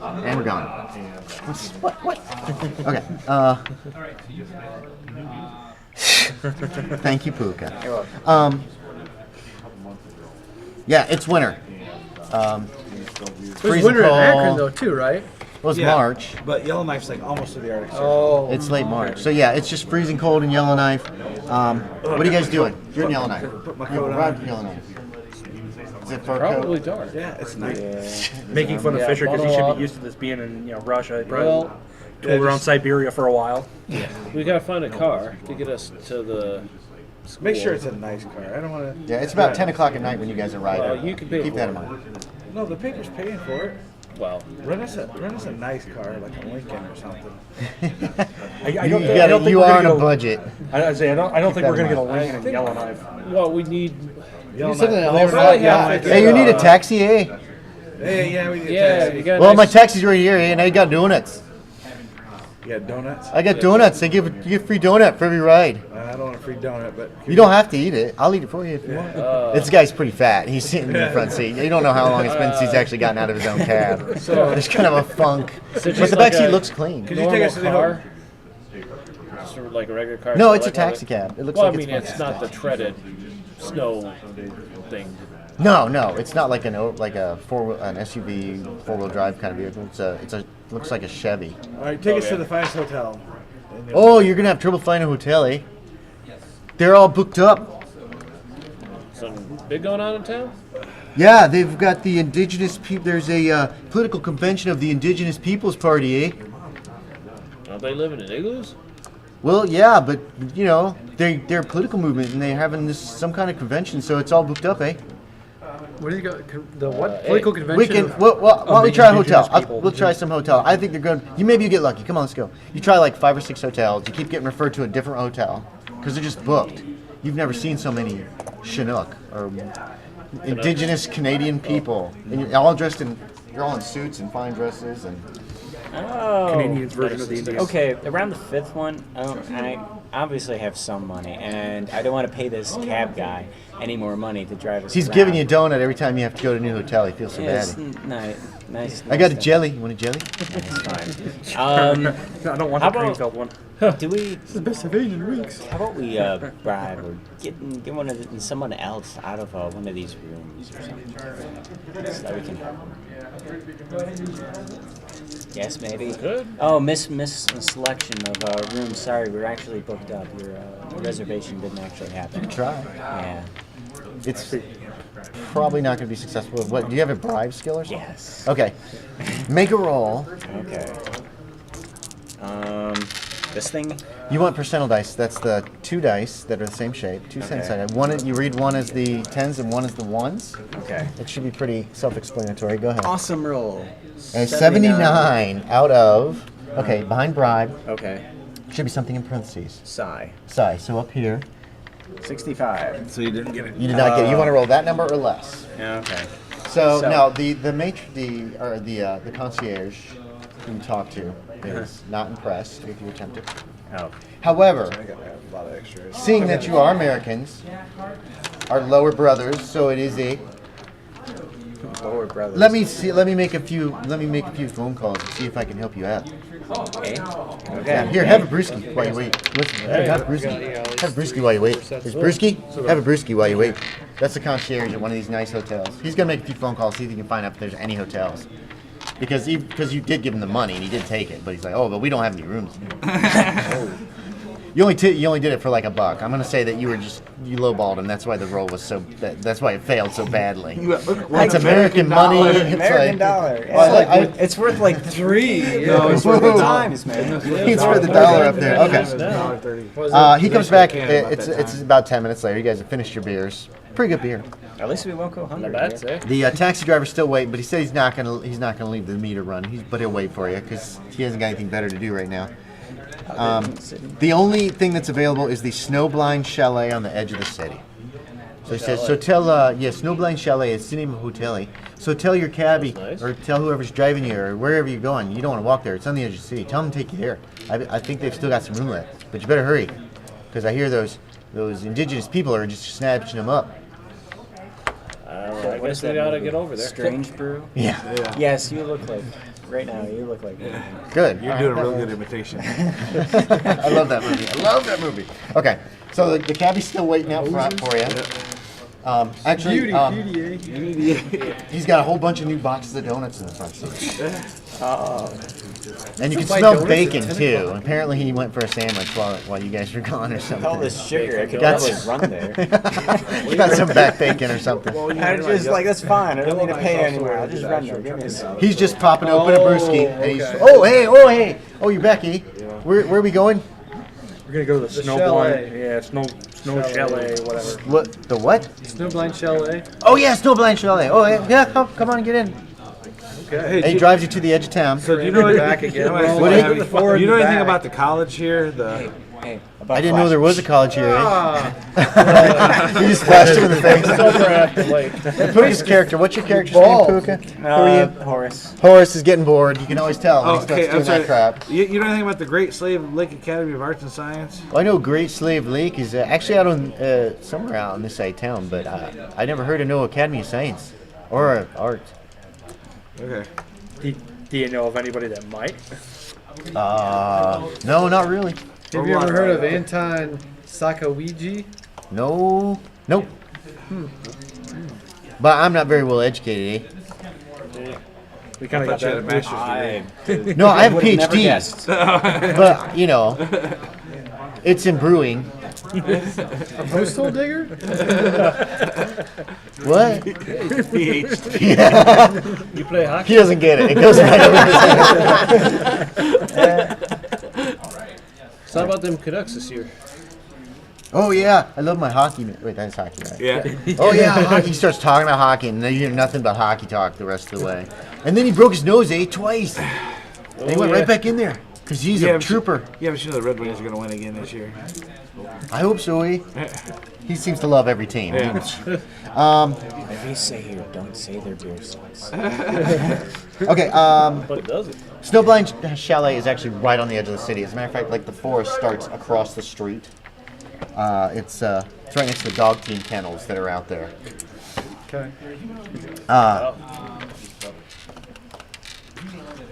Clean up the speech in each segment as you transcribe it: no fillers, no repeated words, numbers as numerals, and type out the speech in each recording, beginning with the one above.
And we're gone. What? Okay. Thank you, Puka. Yeah, it's winter. It's winter in Akron, though, too, right? Well, it's March. But Yellowknife's like almost to the Arctic Circle. Oh. It's late March. So, yeah, it's just freezing cold in Yellowknife. What are you guys doing? You're in Yellowknife. Put my coat on. Yellowknife. Is it fur Probably coat? dark. Yeah, it's nice. Making fun of Fisher because he should be used to this being in Russia. Well, Tooled around Siberia for a while. we gotta find a car to get us to the school. Make sure it's a nice car. I don't want to. Yeah, it's about 10 o'clock at night when you guys arrive. Well, you can pay Keep for that in it. mind. No, the paper's paying for it. Well, Rent us a nice car, like a Lincoln or something. You are on a budget. I don't think we're going to get a I Lincoln in think- Yellowknife. well, we need. Yellowknife. Hey, you need a taxi, eh? Hey, yeah, we need Yeah, a taxi. you got. Well, my taxi's right here, eh? And I got donuts. You got donuts? I got donuts. They give you a free donut for every ride. I don't want a free donut, but You don't have to eat it. I'll eat it for you if you want. This guy's pretty fat. He's sitting in the front seat. You don't know how long it's been since he's actually gotten out of his own cab. There's kind of a funk. But just the back like seat a- looks clean. Could you take us to the car? Just like a regular car. No, so it's a like taxi cab. It looks Well, like I mean, it's it's not the treaded snow thing. No, it's not like an SUV 4-wheel drive kind of vehicle. It's a looks like a Chevy. All right, take us to the finest hotel. Oh, you're gonna have trouble finding a hotel, eh? They're all booked up. Something big going on in town? Yeah, they've got the indigenous people. There's a political convention of the Indigenous Peoples Party, eh? Aren't they living in igloos? Well, yeah, but you know, they're a political movement and they're having some kind of convention, so it's all booked up, eh? What do you got? The what? Political convention? We can. Why don't we try a hotel? We'll try some hotel. I think they're good. Maybe you get lucky. Come on, let's go. You try like 5 or 6 hotels. You keep getting referred to a different hotel because they're just booked. You've never seen so many Chinook or indigenous Canadian people, and you're all dressed in. You're all in suits and fine dresses and. Oh. Canadian version of the Indians. Okay, around the 5th one, I obviously have some money, and I don't want to pay this cab guy any more money to drive us He's around. giving you a donut every time you have to go to a new hotel. He feels so Yeah, bad. nice. I got a jelly. You want a jelly? That's fine. I don't want How the about- Greenfield one. Do we? It's the best of 8 in weeks. How about we bribe or get someone else out of one of these rooms or something, so that we can. Yes, maybe. Good. Oh, miss selection of rooms. Sorry, we're actually booked up. Your reservation didn't actually happen. Try. Yeah. It's probably not going to be successful. What? Do you have a bribe skill or something? Yes. Okay. Make a roll. Okay. This thing. You want percentile dice. That's the 2 dice that are the same shape, 2 cent sided. One, you read one as the 10s and one as the 1s. Okay. It should be pretty self-explanatory. Go ahead. Awesome roll. And 79 out of. Okay, behind bribe Okay. should be something in parentheses. Sigh. So up here, 65. So you didn't get it. you did not get. You want to roll that number or less. Okay. So So- now the concierge who you talk to is not impressed with your attempt. Oh. However, I got a lot of extras. seeing that you are Americans, our lower brothers, so it is a. Lower brothers. Let me make a few phone calls and see if I can help you out. Okay. Yeah, here, have a brewski while you wait. Listen, have a brewski. Have a brewski while you wait. Here's brewski. Have a brewski while you wait. That's the concierge at one of these nice hotels. He's gonna make a few phone calls, see if he can find out if there's any hotels. Because you did give him the money and he did take it, but he's like, oh, but we don't have any rooms. You only did it for like $1. I'm gonna say that you lowballed him. That's why the roll was so. That's why it failed so badly. That's American money. It's American like, dollar. Well, It's worth like 3. No, it's worth the times, man. He's worth $1 up there. Okay. He comes back. It's about 10 minutes later. You guys have finished your beers. Pretty good beer. At least we won't go hungry. That's it. The taxi driver's still waiting, but he said he's not gonna leave the meter run. But he'll wait for you because he hasn't got anything better to do right now. The only thing that's available is the Snowblind Chalet on the edge of the city. So he says, Snowblind Chalet, it's the name of a hotel. Eh? So tell your cabbie, Nice. or tell whoever's driving you, or wherever you're going, you don't want to walk there. It's on the edge of the city. Tell them to take you there. I think they've still got some room left, but you better hurry, because I hear those indigenous people are just snatching them up. I guess we gotta get over there. Strange brew? Yeah. Yes, you look like Right now, you look like me. Good. You're doing a real good imitation. I love that movie. I love that movie. Okay, so the cabbie's still waiting out front for you. Actually, he's got a whole bunch of new boxes of donuts in the front seat. And you can smell bacon too. Apparently, he went for a sandwich while you guys were gone or something. All this sugar, I could Got probably some- run there. Got some back bacon or something. I'm just like, that's fine. I don't need to pay anywhere. I'll just run there. Give me some. He's just popping open a brewski. And he's, oh hey. Oh, you're Becky. Where are we going? We're gonna go to the snow blind. Yeah, snow chalet, whatever. What? The what? Snowblind Chalet. Oh yeah, Snowblind Chalet. Oh yeah, come on, get in. Okay. And he drives you to the edge of town. So do you know Back again. What do you- you know anything about the college here? Hey, I didn't know there was a college here. Ah. Eh? You just flashed him in the face. Over at the lake. Puka's character. What's your character's name, Puka? Who are you? Horace. Horace is getting bored. You can always tell when he starts Okay, doing I'm sorry. that crap. You know anything about the Great Slave Lake Academy of Arts and Science? Well, I know Great Slave Lake is actually out on somewhere out in this side of town, but I never heard of no Academy of Science or Art. Okay. Do you know of anybody that might? No, not really. Have you ever heard of Anton Sakawiji? No, nope. But I'm not very well educated, We kind of got thought you had a that. master's I No, I have a would never PhD. guessed. But you know, it's in brewing. A postal digger? What? You play hockey? He doesn't get it. It goes right over his head. So how about them Canucks this year? Oh yeah, I love my hockey. Wait, that's hockey, right? Yeah. Oh yeah, hockey. He starts talking about hockey, and then you hear nothing but hockey talk the rest of the way. And then he broke his nose, twice. And he went right back in there because he's a trooper. Yeah, but you know the Red Wings are going to win again this year. I hope so. He seems to love every team. If you say here, don't say their beer sucks. Okay. But does it? Snowblind Chalet is actually right on the edge of the city. As a matter of fact, like the forest starts across the street. It's right next to the dog team kennels that are out there. Okay.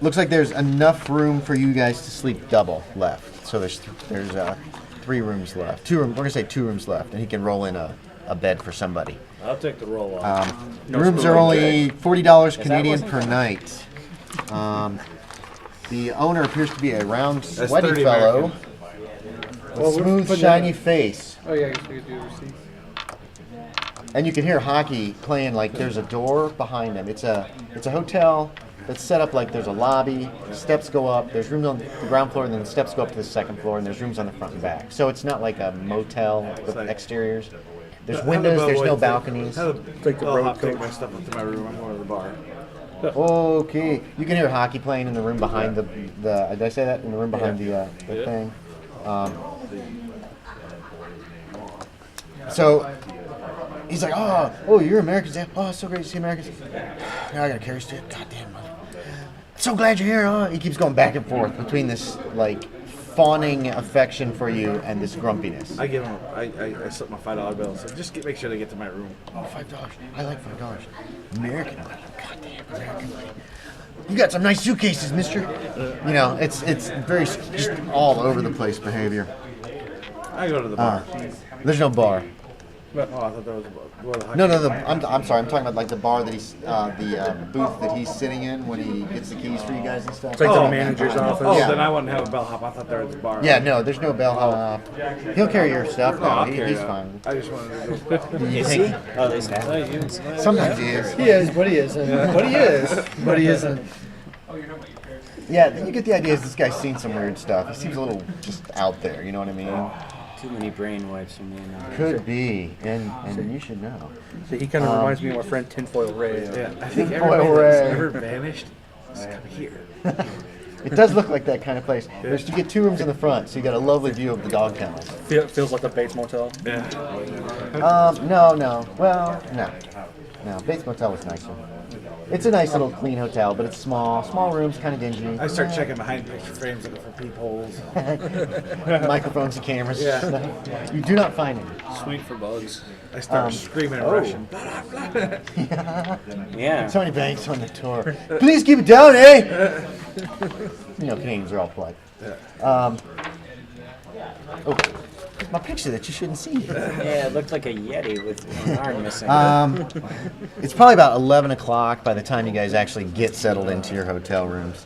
Looks like there's enough room for you guys to sleep double left. So there's 3 rooms left. We're gonna say 2 rooms left, and he can roll in a bed for somebody. I'll take the roll off. Rooms are only $40 Canadian per night. The owner appears to be a round, sweaty 30 fellow American. with a smooth, shiny face. Oh yeah, I guess we could do receipt. And you can hear hockey playing like there's a door behind him. It's a hotel that's set up like there's a lobby, steps go up, there's rooms on the ground floor, and then the steps go up to the second floor, and there's rooms on the front and back. So it's not like a motel with exteriors. There's windows, there's no balconies. Take the road. Take my stuff up to my room. I'm going to the bar. Okay, you can hear hockey playing in the room behind the did I say that? In the room behind the thing. So he's like, oh, you're Americans. Yeah. Oh, it's so great to see Americans. Now I gotta carry stick. Goddamn. So glad you're here. Huh? He keeps going back and forth between this like fawning affection for you and this grumpiness. I give him. I slip my $5 bill. So just make sure they get to my room. Oh, $5. I like $5. American money. Goddamn American money. You got some nice suitcases, mister. You know, it's very just all over the place behavior. I go to the bar. There's no bar. Oh, I thought that was a bar. No. I'm sorry. I'm talking about like the bar that he's the booth that he's sitting in when he gets the keys for you guys and stuff. It's like the manager's office. Oh, Yeah. then I wouldn't have a bellhop. I thought there was a bar. Yeah, no, there's no bellhop. He'll carry your stuff. No, I'll No, carry he's that. fine. I just wanted to go. Is he? Oh, they have. Sometimes he is. He is, but he isn't. But he is, but he isn't. Yeah, you get the idea. Is this guy's seen some weird stuff? He seems a little just out there. You know what I mean? Too many brain wipes for me now. Could be, and you should know. So he kind of reminds me of my friend Tinfoil Ray. Yeah, I think Tinfoil everybody that's Ray. ever vanished is coming here. It does look like that kind of place. You get 2 rooms in the front, so you got a lovely view of the dog kennels. Feels like a Bates Motel. Yeah. No. Well, no. Bates Motel was nicer. It's a nice little clean hotel, but it's small. Small rooms, kind of dingy. I start checking behind picture frames looking for peepholes. Microphones and cameras. Yeah. You do not find any. Sweet for bugs. I start screaming in Russian. Yeah. So many banks on the tour. Please keep it down, eh? You know, Canadians are all polite. Oh, my picture that you shouldn't see. Yeah, it looked like a Yeti with an arm missing. It's probably about 11 o'clock by the time you guys actually get settled into your hotel rooms.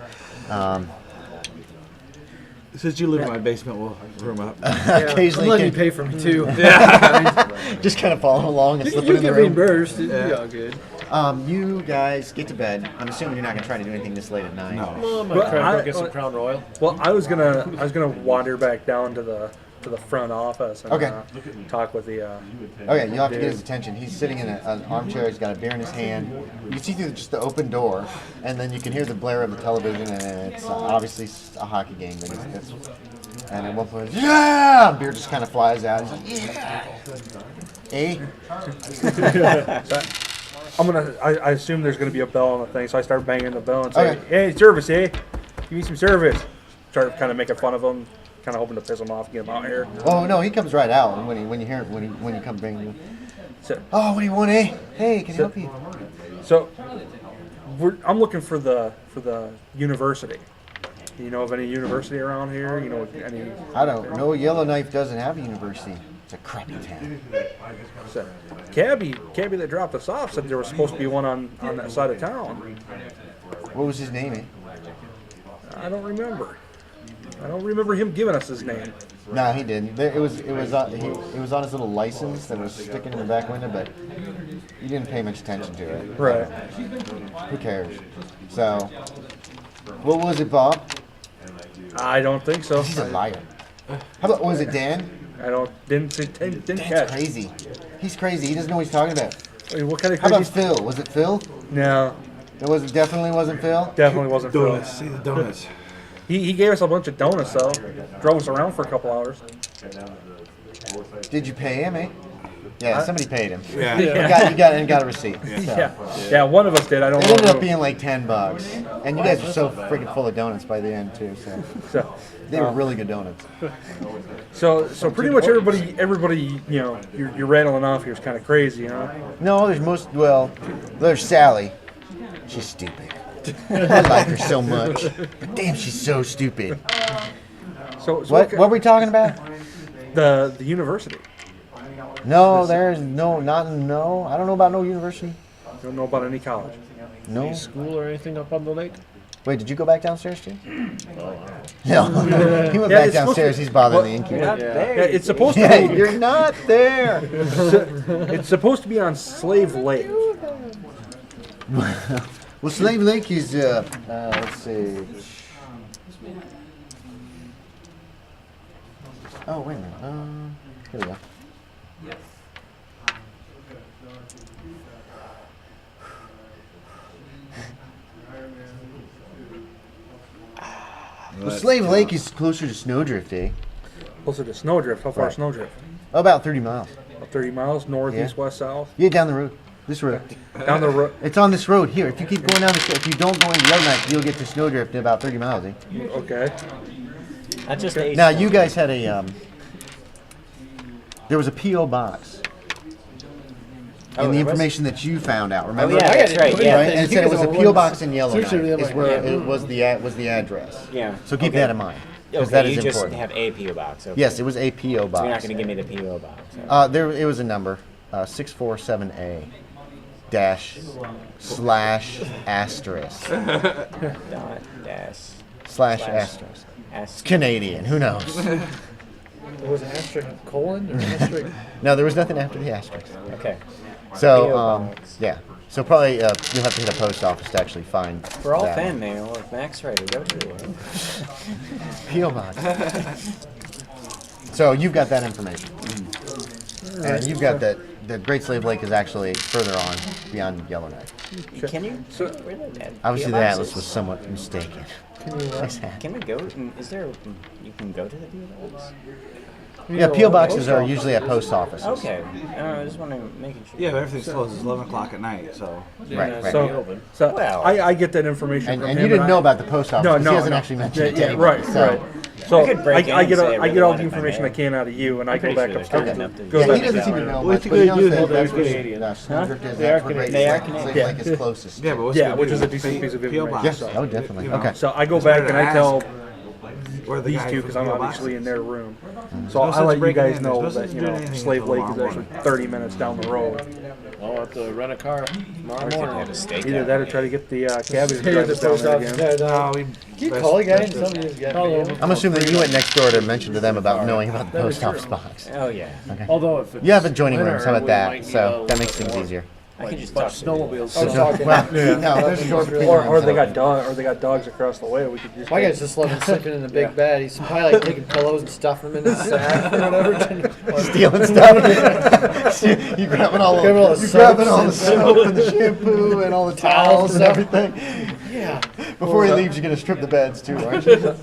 Since you live in my basement, we'll room up. Occasionally, I'm letting you pay for me too. just kind of following along and You slipping in the get room. reimbursed. It'll be all good. You guys get to bed. I'm assuming you're not going to try to do anything this late at night. No. Well, I might But try I- to go get some Crown Royal. Well, I was gonna wander back down to the front office and Okay. talk with the. Okay, you'll have to get his attention. He's sitting in an armchair. He's got a beer in his hand. You can see through just the open door, and then you can hear the blare of the television, and it's obviously a hockey game. And at one point, yeah, beer just kind of flies out. He's like, yeah. Eh? I assume there's gonna be a bell on the thing, so I start banging the bell and say, Okay. "Hey, service, eh? Give me some service." Start kind of making fun of him, kind of hoping to piss him off, get him out here. Oh no, he comes right out when you hear when you come bring you. So, Oh, what do you want, eh? Hey, can I help you? so I'm looking for the university. Do you know of any university around here? You know any? I don't know. Yellowknife doesn't have a university. It's a crappy town. So, Cabby that dropped us off said there was supposed to be one on that side of town. What was his name, eh? I don't remember. I don't remember him giving us his name. No, he didn't. It was on his little license that was sticking in the back window, but you didn't pay much attention to it. Right. Who cares? So, what was it, Bob? I don't think so. He's a liar. How about was it Dan? Didn't Dan's catch. crazy. He's crazy. He doesn't know what he's talking about. I mean, what kind of How about crazy? Phil? Was it Phil? No, It definitely wasn't Phil. definitely wasn't Phil. Donuts. See the donuts. He gave us a bunch of donuts though. Drove us around for a couple hours. Did you pay him, eh? Yeah, somebody paid him. Yeah. You got a receipt. So. Yeah, one of us did. I don't It know. ended up who. being like $10, and you guys were so freaking full of donuts by the end too. So So, they were really good donuts. so pretty much everybody, you know, you're rattling off here is kind of crazy, huh? No, there's Sally. She's stupid. I like her so much. But damn, she's so stupid. So What were we talking about? The university. No, there's no. I don't know about no university. Don't know about any college. No. School or anything up on the lake? Wait, did you go back downstairs too? No. He went Yeah, back it's supposed downstairs. to- He's bothering What- the innkeeper. Yeah, it's supposed to Yeah, be. you're not there. It's supposed to be on Slave Lake. Well, Slave Lake is, let's see. Oh, wait a minute. Here we go. Well, Slave Lake is closer to Snowdrift, eh? Closer to Snowdrift. How far is Right. Snowdrift? About 30 miles. About 30 miles north, Yeah. east, west, south. Yeah, down the road. This road. Down the road. It's on this road here. If you keep going down this road, if you don't go into Yellowknife, you'll get to Snowdrift in about 30 miles, eh? Okay. Not just a Now, you guys had a, there was a P.O. box Oh, in the there was? information that you found out, remember? yeah, that's right. Yeah. Right? And it said it was a P.O. box in Yellowknife Search everything is like- where it was the address. Yeah. So keep Okay. that in mind. Because Okay, that you is just important. have a PO box. Okay. Yes, it was a P.O. box. So you're not going to give me the PO box. Okay. It was a number, 647A dash slash asterisk Dot dash slash Slash. asterisk. It's S. Canadian. Who knows? Was it asterisk colon or asterisk? No, there was nothing after the asterisk. Okay. So P.O. box. yeah. So probably you'll have to hit a post office to actually find. For all that. fan mail with Max Rider, go to it. P.O. box. So you've got that information, and you've got that. The Great Slave Lake is actually further on beyond Yellowknife. Can you? So- Where the that Obviously, PO the box atlas is? was somewhat mistaken. Can we go? Is there? You can go to the PO box. Yeah, P.O. boxes are usually at post offices. Okay. I just want to make sure. Yeah, but everything's closed. It's 11 o'clock at night, so. Right, right. So Well- I get that information And from you him. didn't know about the post office No, because no, he hasn't no. actually mentioned it. to Yeah, anybody. right, So right. So could break in I and get say I I really get all the wanted my information I mail. can out of you, and I go pretty back sure upstairs. they're to good enough go Yeah, back he doesn't down seem to there. know What's much, he but he gonna knows do? that They're that's where Canadian. Schmidlap is. They That's are where Canadian. They are Seems Canadian. like it's closest. Yeah, but what's Yeah, he gonna which do? is a decent piece of P.O. information. box. Yes, So- oh, definitely. You know. Okay. So I go It's back better and to I ask tell where the these guy two, from because I'm P.O. obviously box in is. their room. There's So no I sense let you breaking guys in. know There's no that, sense you doing know, anything Slave until Lake is tomorrow actually 30 minutes down the road. I'll have to rent a car tomorrow Or could morning. have a steak Either out that or here. try to get the cabbies to Hey, drive the us down post there office again. guy, No, Can you call a guy and tell me he's got mail? I'm assuming that you went next door to mention to them about knowing about the post office box. Oh yeah. Although if it's You have adjoining winter, rooms. How about we that? might need So a that makes little things more, easier. I can just like talk to them. snowmobiles. I was talking. Well, no, there's a door between the Or rooms they that got dogs across the way. We could just. My guy's just loving sleeping in the big bed. He's probably like taking pillows and stuffing them in his sack or whatever. open. Stealing stuff. You grabbing all Grabbing all the you grabbing all the soaps soap and the shampoo and all the towels and stuff. everything. Yeah. Before he leaves, you're gonna strip the beds too, aren't you?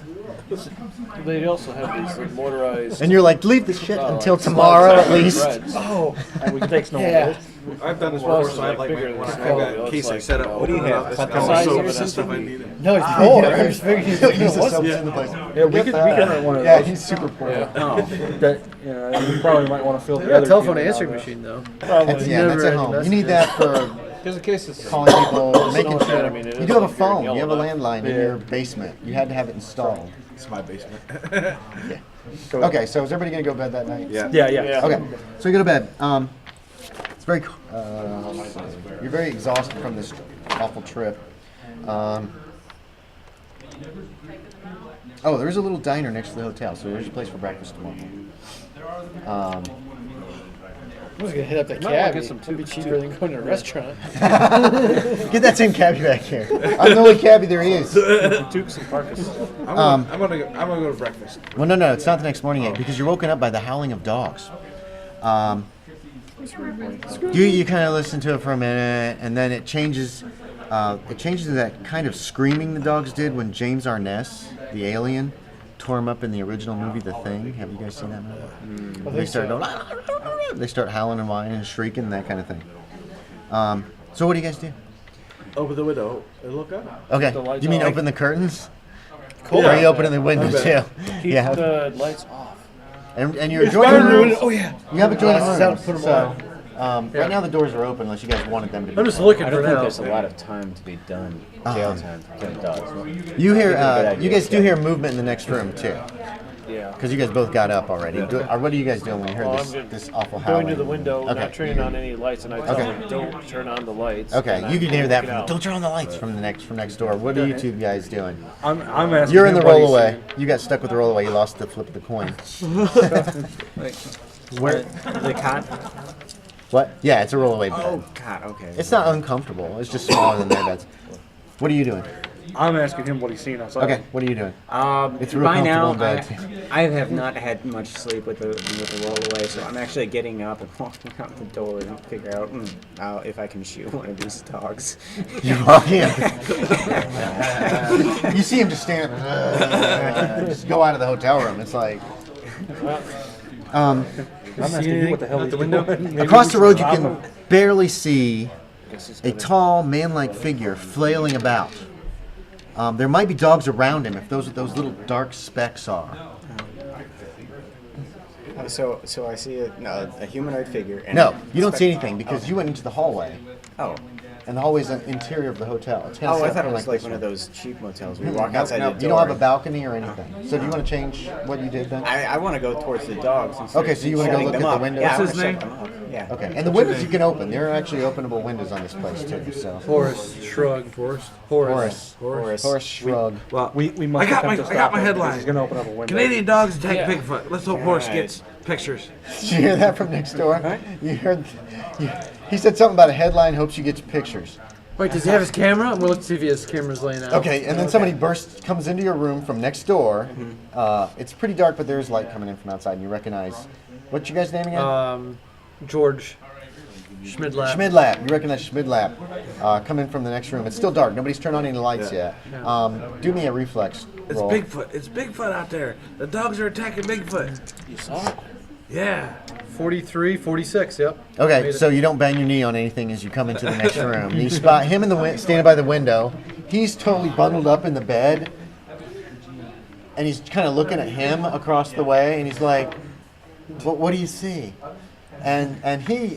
They also have these like, motorized. And you're like, leave the shit like, until sleds tomorrow that at least. threads. Oh. And we can take snow. Yeah. I've done this Well, before, it's so I have like like bigger my than I've got snow. in case It's I like, set up. what do you open have? up, Cut all the size soaps of and it or stuff I something? needed. No, he's poor. I just figured he's He's gonna just want soaps to. in the place. Yeah, we could rent one of Yeah, those. he's super poor. Oh. That, you know, you probably might want to fill You the got other a telephone few answering down machine though. That's, yeah, that's at home. You need that for Just in case it's calling people, making Snow sure. I mean, it You is do have a like you're phone. You have a yelling landline in your basement. You had to have it installed. It's my basement. Okay, so is everybody gonna go to bed that night? Yeah. Yeah. Yeah. Okay, so you go to bed. It's very. You're very exhausted from this awful trip. Oh, there's a little diner next to the hotel, so there's a place for breakfast tomorrow. I was gonna hit up the Might wanna cab. get some It'd be too- cheaper than going to a restaurant. Get that same cabbie back here. I'm the only cabbie there is. Tukes and Farcus. I'm gonna go to breakfast. Well, no, it's not the next morning yet because you're woken up by the howling of dogs. You kind of listen to it for a minute, and then it changes. It changes to that kind of screaming the dogs did when James Arness, the alien, tore him up in the original movie The Thing. Have you guys seen that movie? They start going. They start howling and whining and shrieking and that kind of thing. So what do you guys do? Open the window and look up. Okay, the lights you mean off. open the curtains? Cool. Or are you opening the window too? Keep Yeah. the lights off. And you're adjoining rooms. Oh yeah. You have adjoining Glasses out, rooms. put 'em So, right now the doors are open unless you guys wanted them to be. I'm just closed. looking I for don't think now. there's a lot of time to be done. Jail time for killing dogs. You hear, Good idea. you guys do hear movement in the next room too, Yeah. because you guys both got up already. What are you guys doing when you heard Oh, this, I'm this awful howling? Going to the window, Okay. not turning on any lights, and I tell Okay. them, don't turn on the lights. Okay, and you I'm can hear that. looking out. Don't turn on the lights from next door. What are you two guys doing? I'm asking. You're in him the what he's rollaway. seen. You got stuck with the rollaway. You lost the flip of the coin. Where the cot? What? Yeah, it's a rollaway bed. Oh God. Okay. It's not uncomfortable. It's just smaller than their beds. What are you doing? I'm asking him what he's seen outside. Okay, what are you doing? It's real By now, comfortable in bed. I have not had much sleep with the rollaway, so I'm actually getting up and walking out the door and figure out if I can shoot one of these dogs. You're walking up. You see him just stand just go out of the hotel room. It's like I'm asking you what the hell he's doing. across the road you can barely see a tall man-like figure flailing about. There might be dogs around him if those what those little dark specks are. So I see a humanoid figure. And No, you don't see anything because you went into the hallway, Oh. and the hallway is the interior of the hotel. It's kind of Oh, I set thought up it was like this one of one. those cheap motels where you walk Nope, outside nope, the door. you don't have a balcony or anything. So do you want to change what you did then? I want to go towards the dogs. Instead Okay, of so you wanna go shutting look them at the up. windows? Yeah, I What's wanna his shut them up. Yeah. Okay, and the windows you can open. There are actually openable windows on this place too. So Horace, Shrugg. Horace. Horace, Horace. Shrugg. Well, We must I got my attempt to I got stop my him because headline. He's gonna open up a window. Canadian dogs attack Yeah. Bigfoot. Let's hope Horace Right. gets pictures. Did you hear that from next door? You heard? He said something about a headline. Hopes you get your pictures. Wait, does he have his camera? I'm gonna look to see if he has cameras laying out. Okay, and then somebody comes into your room from next door. It's pretty dark, but there's light coming in from outside, and you recognize. What's your guy's name again? George Schmidlap. Schmidlap. You recognize Schmidlap coming from the next room. It's still dark. Nobody's turned on any lights yet. Do me a reflex It's roll. Bigfoot. It's Bigfoot out there. The dogs are attacking Bigfoot. You saw it? Yeah. 43, 46, yep. Okay, Made it. so you don't bang your knee on anything as you come into the next room. You spot him in the standing by the window. He's totally bundled up in the bed, and he's kind of looking at him across the way, and he's like, what do you see? And he,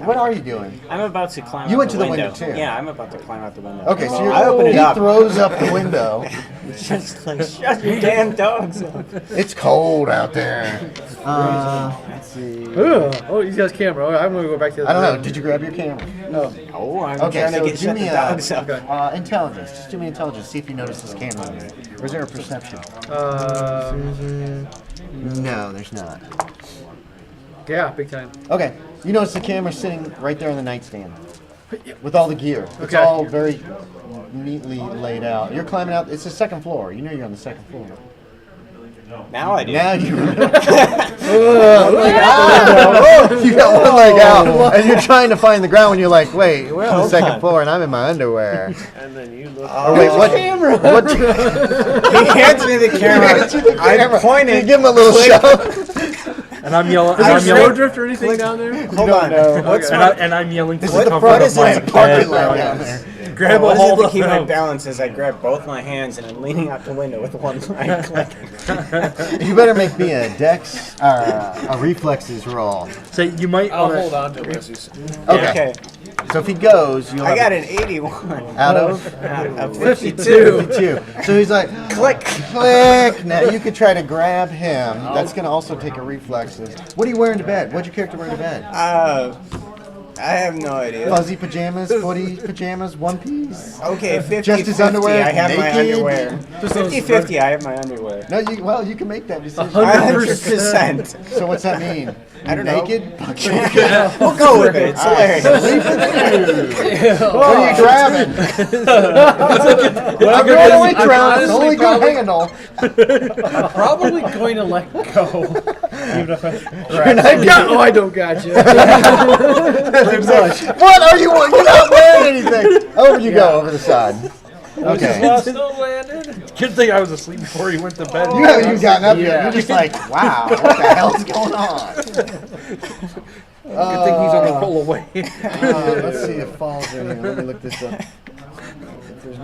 what are you doing? I'm about to climb. You out went to the window, too. Yeah, I'm about to climb out the window. Okay, so I open it he up. throws up the window. Just like shut your damn dogs up. It's cold out there. Let's see. Oh, he's got his camera. I'm going to go back to the I don't know. room. Did you grab your camera? Oh, I'm Okay, trying so to get do shut me the dogs up. intelligence. Just do me intelligence. See if you notice this camera on there. Or is there a perception? No, there's not. Yeah, big time. Okay, you notice the camera sitting right there on the nightstand with all the gear. It's Okay. all very neatly laid out. You're climbing out. It's the second floor. You know you're on the second floor. Now I do. Now you you got one leg out, and you're trying to find the ground when you're like, wait, we're on the second floor, and I'm in my underwear. And then you look. Oh, wait, what? Camera. What? He hands me the camera. I pointed. You give him a little shove. And I'm yelling. Is there I'm snow yelling. drift or anything down there? Hold on. What's And, my, and I'm yelling to This the is the comfort front of of my my parking lot bed. down there. Grab what a is it hold to of keep my him. balance as I grab both my hands and I'm leaning out the window with one leg clicking. You better make me a dex, a reflexes roll. So you might. I'll wanna- hold on to it. Okay. Okay. So if he goes, you'll I have got an 81 out of of 52. 52. So he's like, Click. click. Now you could try to grab him. That's going to also take a reflexes. What are you wearing to bed? What'd your character wear to bed? I have no idea. Fuzzy pajamas, footy pajamas, one piece. Okay, 50 Just his underwear, I have my naked? underwear. 50-50, I have my underwear. No, you can make that decision. 100%. So what's that mean? I don't know. Naked? We'll go with it. It's hilarious. What are you grabbing? I'm going to wait around. It's only good handle. I'm probably going to let go. Even if I Oh, I don't got you. What are you? You're not wearing anything. Over you go, over the side. Okay. still landed. Good thing I was asleep before he went to bed. You haven't even gotten up yet. You're just like, wow, what the hell's going on? Good thing he's on the roll away. Let's see if falls in here. Let me look this up.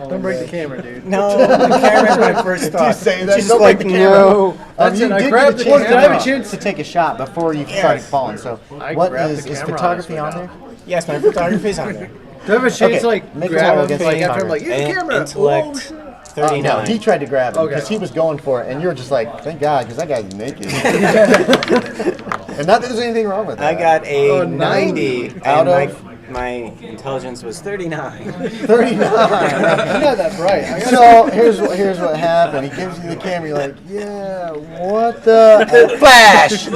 Don't break the camera, dude. No, the camera's my first thought. You say that? Just Don't like, break the camera. no. That's you it. I did grabbed get the a camera. Did I have a chance chance? to take a shot before you started falling. So, what grabbed is the camera photography on honestly, there? Yes, my photography's on there. Do I have a chance Okay, to like make a grab roll him? against Like the after I'm like, use the camera. Intellect, No, 39. he tried to grab him Okay. because he was going for it, and you were just like, thank God, because that guy's naked. And not that there's anything wrong with that. I got a 90. 90 Out and of? my intelligence was 39. 39. You're not that bright. I got So here's what happened. He gives you the camera. You're like, yeah, what the flash?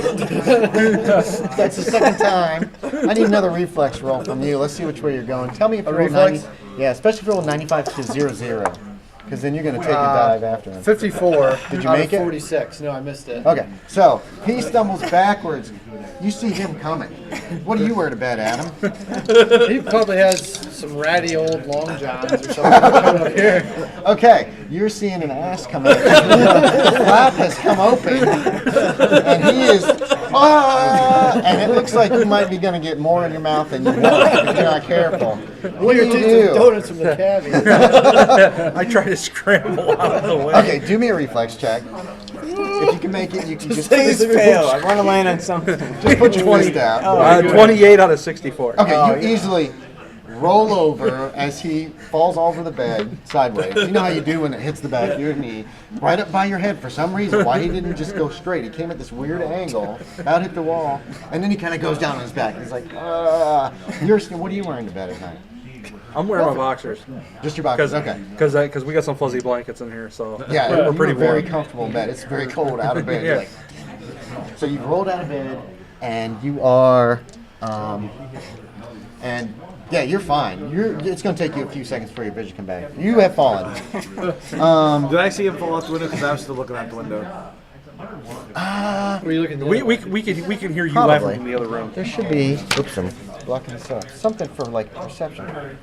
That's the second time. I need another reflex roll from you. Let's see which way you're going. Tell me if you roll 90. reflex? Yeah, especially if you roll 95 to 0-0, because then you're gonna take a dive after him. 54. Did you out make of it? 46. No, I missed it. Okay, so he stumbles backwards. You see him coming. What do you wear to bed, Adam? He probably has some ratty old long johns or something coming up here. Okay, you're seeing an ass come out. The flap has come open, and he is, and it looks like you might be going to get more in your mouth than you want if you're not careful. What do you do? Donuts from the cabbie. I try to scramble out of the way. Okay, do me a reflex check. If you can make it, you can just Please fail. I want to land on something. just put your fist out. 28 out of 64. Okay, you easily roll over as he falls over the bed sideways. You know how you do when it hits the back of your knee, right up by your head for some reason. Why he didn't just go straight? He came at this weird angle, about hit the wall, and then he kind of goes down on his back. He's like, what are you wearing to bed at night? I'm wearing my boxers. Just your boxers, okay. Because we got some fuzzy blankets in here, so Yeah, we're you're pretty very warm. comfortable in bed. It's very cold out of bed. Yeah. Like, so you've rolled out of bed, and you are, and yeah, you're fine. It's going to take you a few seconds for your vision to come back. You have fallen. Did I see him fall out the window? Because I was still looking out the window. Were you looking? We can hear you Probably. laughing from the other room. There should be, oops, I'm blocking this up. Something for like perception.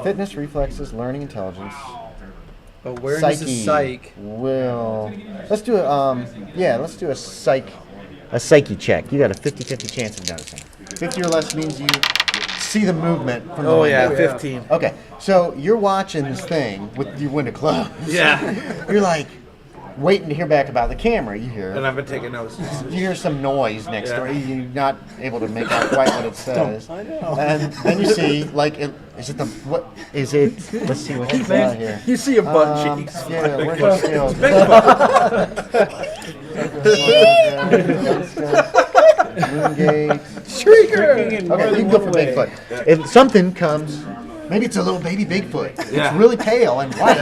Fitness, reflexes, learning, intelligence. Awareness is psych. Will. Let's do let's do a psyche check. You got a 50-50 chance of noticing. 50 or less means you see the movement from the window. 15. Okay, so you're watching this thing with your window closed. Yeah. You're like, waiting to hear back about the camera. You hear. And I've been taking notes. You hear some noise next Yeah. door. You're not able to make out quite what it says. I know. And then you see, like, is it the what? Is it? Let's see what it's got here. You see a butt cheeks. Yeah, where's the scale? Moongate. Shrieker! Okay, you can go for Bigfoot. If something comes, maybe it's a little baby Bigfoot. Yeah. It's really pale and white.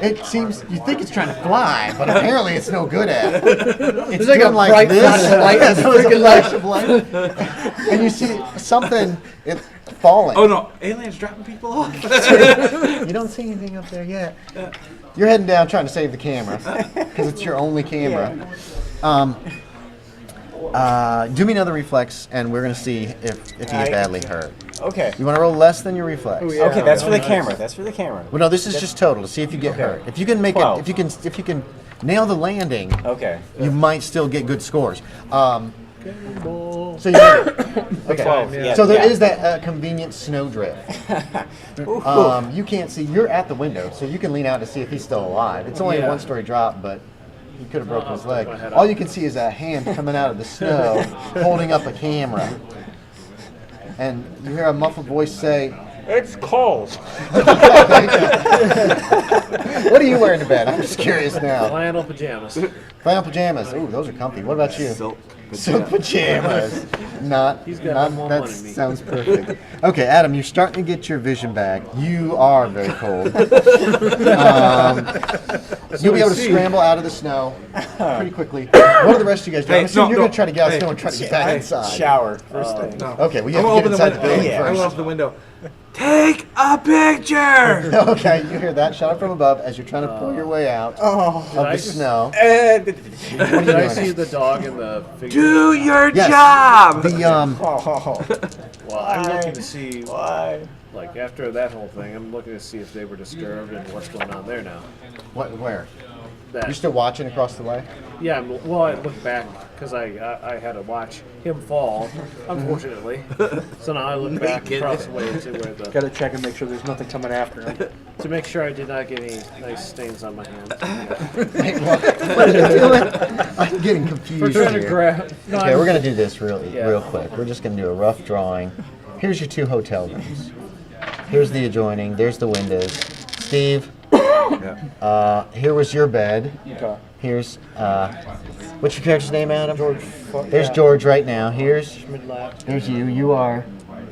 It seems, you think it's trying to fly, but apparently it's no good at it. It's like a doing like bright this. flash of light. Yeah, there's a flash of light. And you see something falling. Oh no, aliens dropping people off. You don't see anything up there yet. You're heading down trying to save the camera because it's your only camera. Do me another reflex, and we're gonna see if you get badly hurt. Okay. You want to roll less than your reflex. Okay, that's for the camera. That's for the camera. Well, no, this is just total to see if you get hurt. If you can make 12. it, if you can nail the landing, Okay. you might still get good scores. So you made it. Okay. 12, yeah. So there Yeah. is that convenient snowdrift. You can't see. You're at the window, so you can lean out to see if he's still alive. It's only a one-story drop, but he could have broken his leg. All you can see is a hand coming out of the snow, holding up a camera. And you hear a muffled voice say, It's cold. "What are you wearing to bed? I'm just curious now." Flannel pajamas. Flannel pajamas. Ooh, those are comfy. What about you? Silk Pajamas. Not. He's got Not. more That money than me. sounds perfect. Okay, Adam, you're starting to get your vision back. You are very cold. You'll be able to scramble out of the snow pretty quickly. What are the rest of you guys doing? Hey, I'm assuming no, you're no. going to try to get out of the Hey. snow and try to get back inside. Shower first thing. Okay, well, you I'm have to gonna get open the inside the window. building Yeah. I'm gonna first. open the window. Take a picture. Okay, you hear that shot from above as you're trying to pull your way out of I the just- snow. Uh, What are you Did I doing? see the dog in the figure? Do your Yes. job. The oh, Well, I'm looking to see, why? like, after that whole thing, I'm looking to see if they were disturbed and what's going on there now. where? That, You're still watching across the way? yeah, well, I looked back because I had to watch him fall, unfortunately. So now I look back across the way to where the Gotta check and make sure there's nothing coming after him. to make sure I did not get any nice stains on my hand. What are you doing? I'm getting confused We're trying to here. grab. No, Okay, I'm- we're gonna do this real Yeah. quick. We're just gonna do a rough drawing. Here's your 2 hotel rooms. Here's the adjoining. There's the windows. Steve, here was your bed. Okay. Here's what's your character's name, Adam? George. There's George right now. Here's Schmidlap. there's you. You are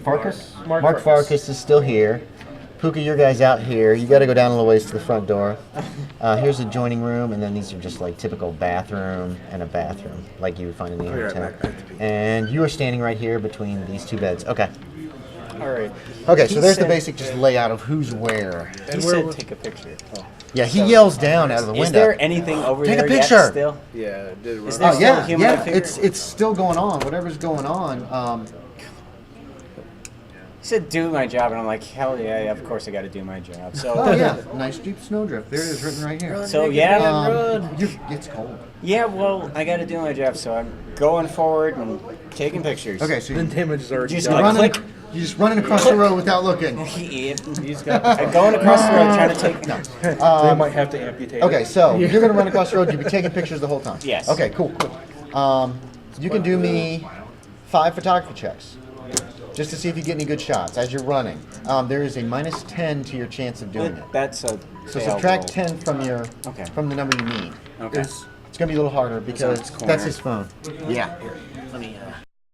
Farcus. Mark Mark Farcus. Farcus is still here. Puka, your guy's out here. You got to go down a little ways to the front door. Here's the adjoining room, and then these are just like typical bathroom and a bathroom, like you would find in the right hotel. back. I have to pee. And you are standing right here between these 2 beds. Okay. All right. Okay, so He there's the said- basic just layout of who's where. He said take a picture. Yeah, he yells down out of the window. Is there anything over Take a there yet picture. still? Yeah, it did run. Is there Oh still yeah, a human yeah. figure? It's still going on. Whatever's going on. He said do my job, and I'm like, hell yeah, of course I got to do my job. So Oh yeah, nice deep snowdrift. There it is, written right here. So yeah, It's cold. yeah. Well, I got to do my job, so I'm going forward and taking pictures. Okay, so The you damage is already Just done. like- running, click. you're just running across the road without looking. He's got. I'm going across the road trying to take. They might have to amputate. Okay, it. so you're gonna run across the road. You'll be taking pictures the whole time. Yes. Okay, cool. You can do me 5 photography checks, just to see if you get any good shots as you're running. There is a -10 to your chance of doing it. That's a. So fail subtract roll. 10 from your Okay. from the number you need. Okay. It's gonna be a little harder because its corner. that's his phone. Yeah. Let me.